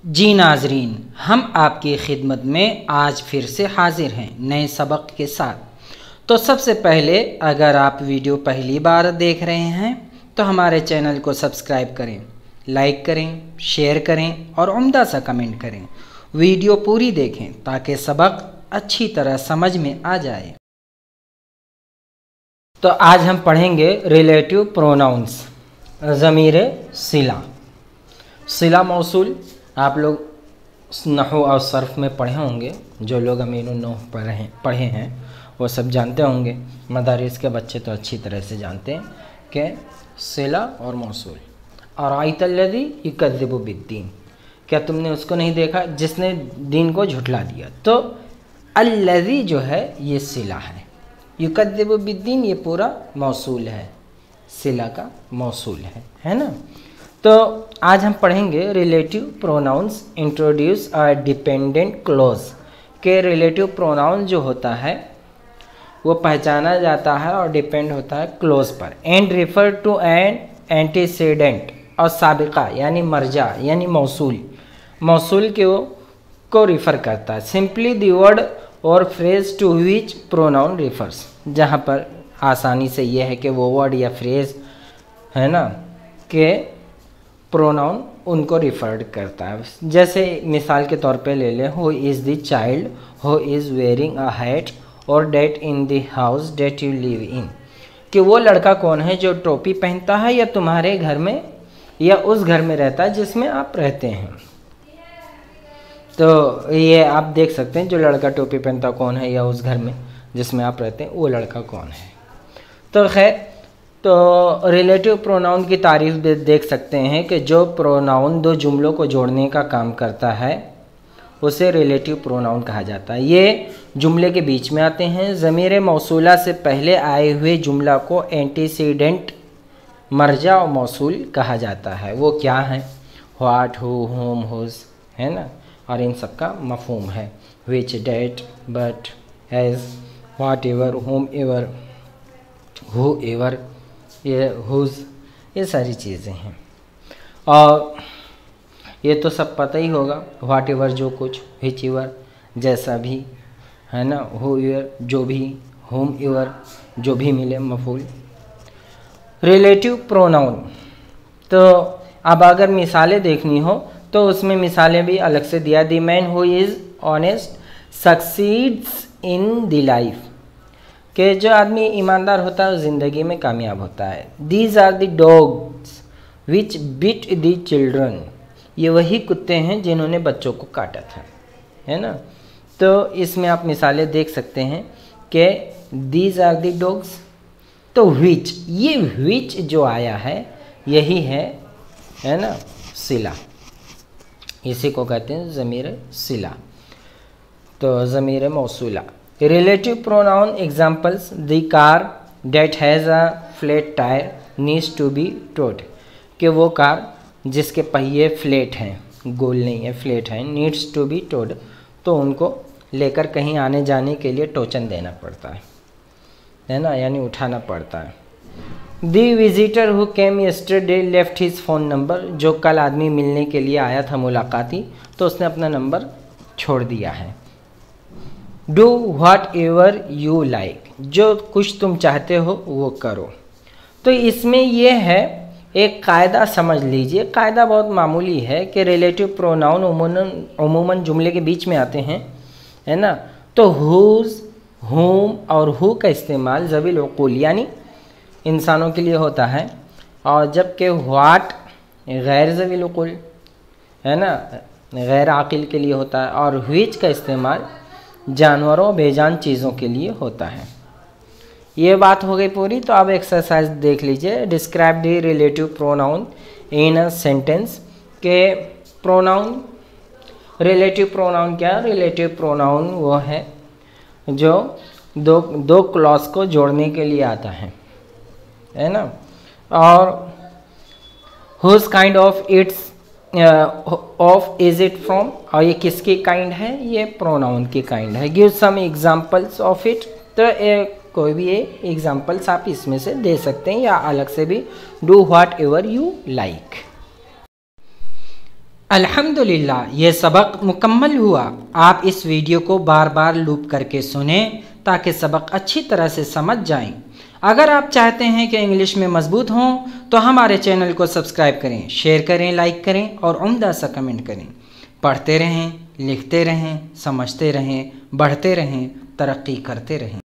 जी नाजरीन, हम आपकी खिदमत में आज फिर से हाजिर हैं नए सबक के साथ। तो सबसे पहले अगर आप वीडियो पहली बार देख रहे हैं तो हमारे चैनल को सब्सक्राइब करें, लाइक करें, शेयर करें और उम्दा सा कमेंट करें। वीडियो पूरी देखें ताकि सबक अच्छी तरह समझ में आ जाए। तो आज हम पढ़ेंगे रिलेटिव प्रोनाउंस, ज़मीर सिला। सिला मौसूल आप लोग नहू और सर्फ में पढ़े होंगे। जो लोग अमीन नहू पढ़े हैं वो सब जानते होंगे। मदारिस के बच्चे तो अच्छी तरह से जानते हैं कि सिला और मौसूल। और आयतल्लज़ी युकज़्ज़िबु बिद्दीन, क्या तुमने उसको नहीं देखा जिसने दीन को झुठला दिया। तो अल्लज़ी जो है ये सिला है, युकज़्ज़िबु बिद्दीन ये पूरा मौसूल है, सिला का मौसूल है ना। तो आज हम पढ़ेंगे relative pronouns introduce a dependent clause के रिलेटिव प्रोनाउन जो होता है वो पहचाना जाता है और डिपेंड होता है क्लॉज पर। And refer to an antecedent और साबिका यानी मर्जा यानी मौसूल को रिफ़र करता है। सिंपली द वर्ड और phrase to which pronoun refers, जहाँ पर आसानी से यह है कि वो वर्ड या फ्रेज है ना कि प्रोनाउन उनको रिफर्ड करता है। जैसे मिसाल के तौर पे ले लें, who is the child who is wearing a hat और that in the house that you live in, कि वो लड़का कौन है जो टोपी पहनता है या तुम्हारे घर में या उस घर में रहता है जिसमें आप रहते हैं। तो ये आप देख सकते हैं जो लड़का टोपी पहनता कौन है या उस घर में जिसमें आप रहते हैं वो लड़का कौन है। तो खैर, तो रिलेटिव प्रोनाउन की तारीफ देख सकते हैं कि जो प्रोनाउन दो जुमलों को जोड़ने का काम करता है उसे रिलेटिव प्रोनाउन कहा जाता है। ये जुमले के बीच में आते हैं। ज़मीर मौसूला से पहले आए हुए जुमला को एंटीसीडेंट, मर्जा और मौसूल कहा जाता है। वो क्या है? व्हाट, हु, होम, हुज, है ना। और इन सब का मफहूम है which, that, but, as, whatever, whomever, whoever, ये हुज, ये सारी चीज़ें हैं। और ये तो सब पता ही होगा, व्हाट एवर जो कुछ, विच एवर जैसा भी, है ना, हु एवर जो भी, होम एवर जो भी मिले, मफूल। रिलेटिव प्रोनाउन, तो अब अगर मिसालें देखनी हो तो उसमें मिसालें भी अलग से दिया। The man who is honest succeeds in the life, कि जो आदमी ईमानदार होता है ज़िंदगी में कामयाब होता है। These are the dogs which bit the children, ये वही कुत्ते हैं जिन्होंने बच्चों को काटा था, है ना। तो इसमें आप मिसालें देख सकते हैं कि दीज आर द डॉग्स। तो विच, ये विच जो आया है यही है ना सिला, इसी को कहते हैं ज़मीर सिला, तो ज़मीर मौसूला। Relative pronoun examples, the car that has a flat tyre needs to be towed, कि वो कार जिसके पहिए फ्लैट हैं, गोल नहीं है, फ्लैट हैं, नीड्स टू बी टोड, तो उनको लेकर कहीं आने जाने के लिए टोचन देना पड़ता है ना, यानी उठाना पड़ता है। The visitor who came yesterday left his phone number, जो कल आदमी मिलने के लिए आया था मुलाकाती तो उसने अपना नंबर छोड़ दिया है। Do what ever you like, जो कुछ तुम चाहते हो वो करो। तो इसमें यह है, एक कायदा समझ लीजिए, कायदा बहुत मामूली है कि रिलेटिव प्रोनाउन उमूमन जुमले के बीच में आते हैं, है ना। तो हुज, होम और हु का इस्तेमाल ज़वील उक़ूल यानी इंसानों के लिए होता है, और जबकि व्हाट गैर ज़वील उक़ूल, है ना, गैर आकिल के लिए होता है, और व्हिच का इस्तेमाल जानवरों, बेजान चीज़ों के लिए होता है। ये बात हो गई पूरी। तो अब एक्सरसाइज देख लीजिए। Describe the relative pronoun in a sentence, के प्रोनाउन, रिलेटिव प्रोनाउन क्या? रिलेटिव प्रोनाउन वो है जो दो क्लॉज को जोड़ने के लिए आता है ना। और whose kind of its of is it from, और ये किसकी काइंड है? ये प्रोनाउन की काइंड है। Give some examples of it, तो कोई भी एग्जांपल्स आप इसमें से दे सकते हैं या अलग से भी। Do what ever you like. अल्हम्दुलिल्लाह ये सबक मुकम्मल हुआ। आप इस वीडियो को बार बार लूप करके सुनें ताकि सबक अच्छी तरह से समझ जाएं। अगर आप चाहते हैं कि इंग्लिश में मजबूत हों तो हमारे चैनल को सब्सक्राइब करें, शेयर करें, लाइक करें और उम्दा सा कमेंट करें। पढ़ते रहें, लिखते रहें, समझते रहें, बढ़ते रहें, तरक्की करते रहें।